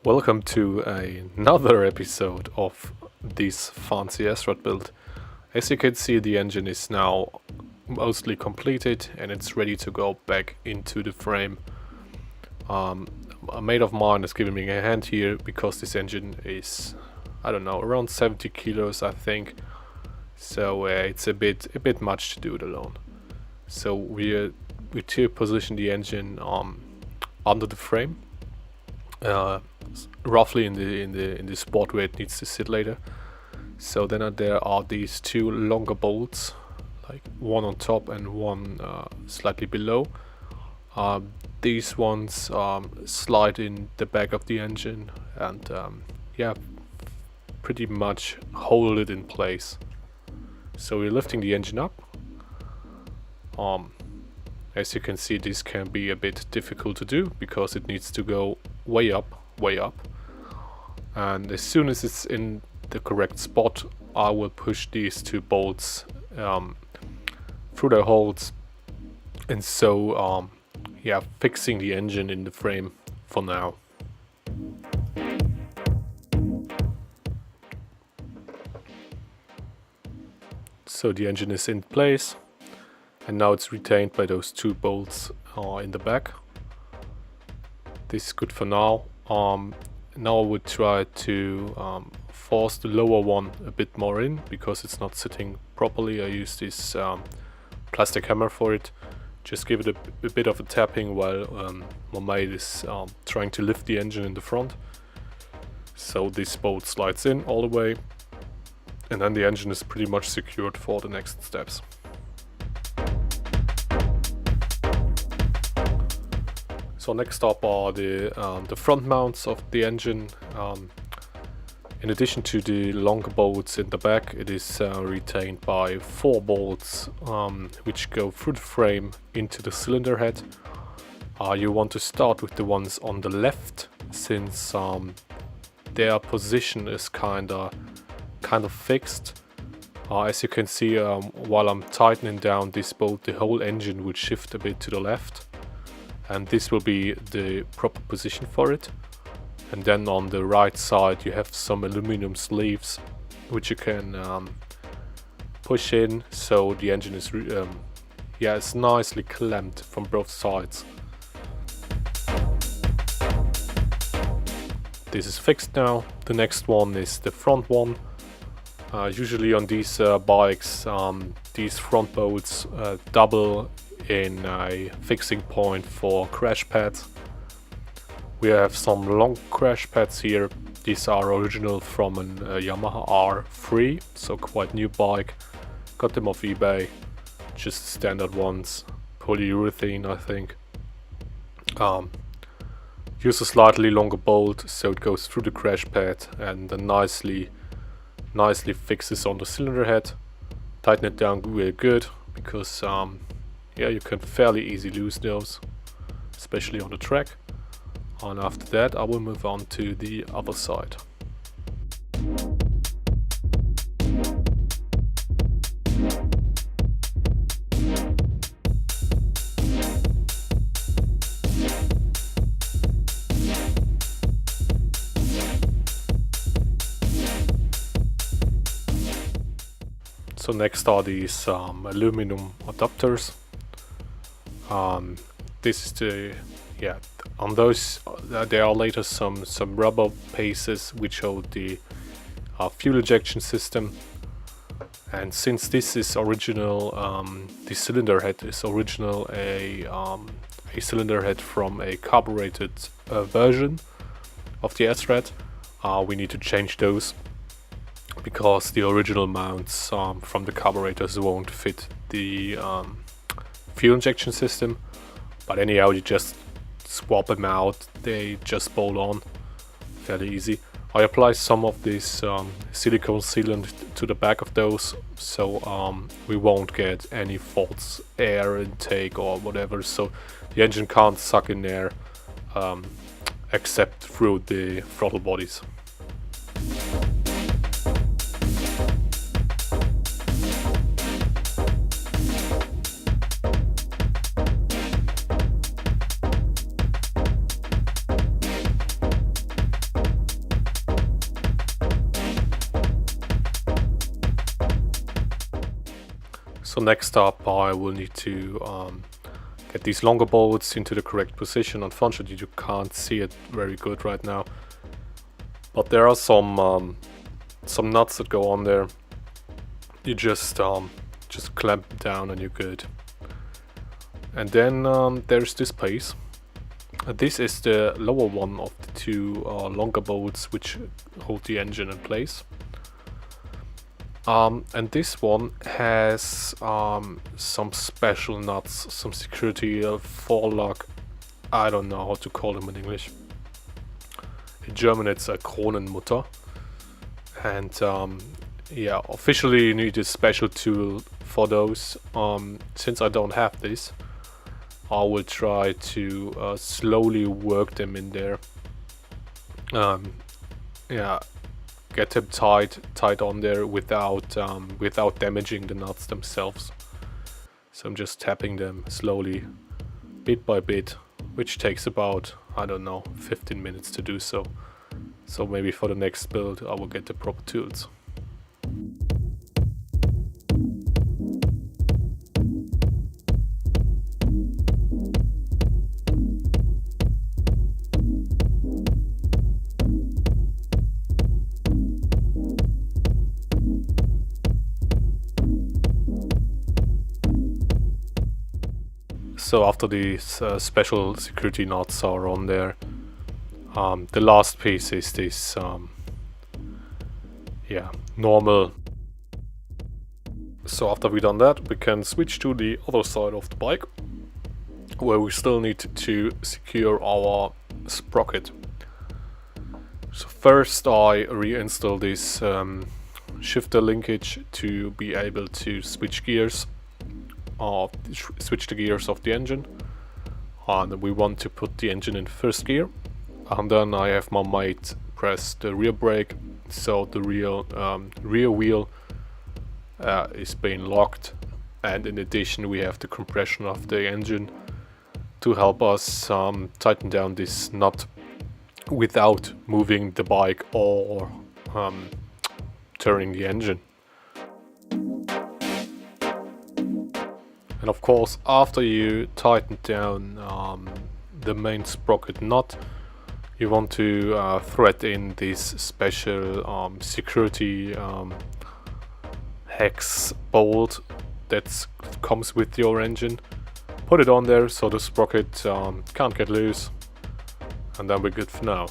Welcome to another episode of this fancy Srad build. As you can see, the engine is now mostly completed and it's ready to go back into the frame. A mate of mine is giving me a hand here because this engine is, I don't know, around 70 kilos I think. So it's a bit much to do it alone. So we to position the engine under the frame. Roughly in the spot where it needs to sit later. So then there are these two longer bolts, like one on top and one slightly below. These ones slide in the back of the engine and pretty much hold it in place. So we're lifting the engine up. As you can see, this can be a bit difficult to do because it needs to go way up. And as soon as it's in the correct spot, I will push these two bolts through their holes, and so fixing the engine in the frame for now. So the engine is in place, and now it's retained by those two bolts in the back. This is good for now. Now I would try to force the lower one a bit more in because it's not sitting properly. I use this plastic hammer for it. Just give it a bit of a tapping while my mate is trying to lift the engine in the front. So this bolt slides in all the way, and then the engine is pretty much secured for the next steps. So next up are the front mounts of the engine. In addition to the longer bolts in the back, it is retained by 4 bolts which go through the frame into the cylinder head. You want to start with the ones on the left, since their position is kind of fixed. As you can see, while I'm tightening down this bolt, the whole engine would shift a bit to the left. And this will be the proper position for it. And then on the right side you have some aluminum sleeves which you can push in, so the engine is it's nicely clamped from both sides. This is fixed now. The next one is the front one. Usually on these bikes, these front bolts double in a fixing point for crash pads. We have some long crash pads here. These are original from an Yamaha R3, so quite new bike. Got them off eBay, just standard ones, polyurethane I think. Use a slightly longer bolt so it goes through the crash pad and nicely fixes on the cylinder head. Tighten it down real good because you can fairly easily lose those, especially on the track. And after that I will move on to the other side. So next are these aluminum adapters. This is on those there are later some rubber pieces which hold the fuel injection system. And since this is original, the cylinder head is original, a cylinder head from a carbureted version of the Srad, we need to change those because the original mounts from the carburetors won't fit the fuel injection system. But anyhow, you just swap them out, they just bolt on fairly easy. I apply some of this silicone sealant to the back of those, so we won't get any false air intake or whatever, so the engine can't suck in air except through the throttle bodies. So next up I will need to get these longer bolts into the correct position. Unfortunately you can't see it very good right now, but there are some nuts that go on there. You just clamp them down and you're good. And then there's this piece. This is the lower one of the two longer bolts which hold the engine in place. And this one has some special nuts, some security forelock. I don't know how to call them in English. In German it's a Kronenmutter. And yeah, officially you need a special tool for those. Since I don't have this, I will try to slowly work them in there. Yeah, get them tight on there without damaging the nuts themselves. So I'm just tapping them slowly, bit by bit, which takes about, I don't know, 15 minutes to do so. So maybe for the next build I will get the proper tools. So after these special security nuts are on there, the last piece is this yeah, normal. So after we've done that, we can switch to the other side of the bike, where we still need to secure our sprocket. So first I reinstall this shifter linkage to be able to switch gears. Switch the gears of the engine, and we want to put the engine in first gear, and then I have my mate press the rear brake, so the rear wheel is being locked, and in addition we have the compression of the engine to help us tighten down this nut without moving the bike or turning the engine. And of course, after you tighten down the main sprocket nut, you want to thread in this special security hex bolt that comes with your engine. Put it on there so the sprocket can't get loose, and then we're good for now.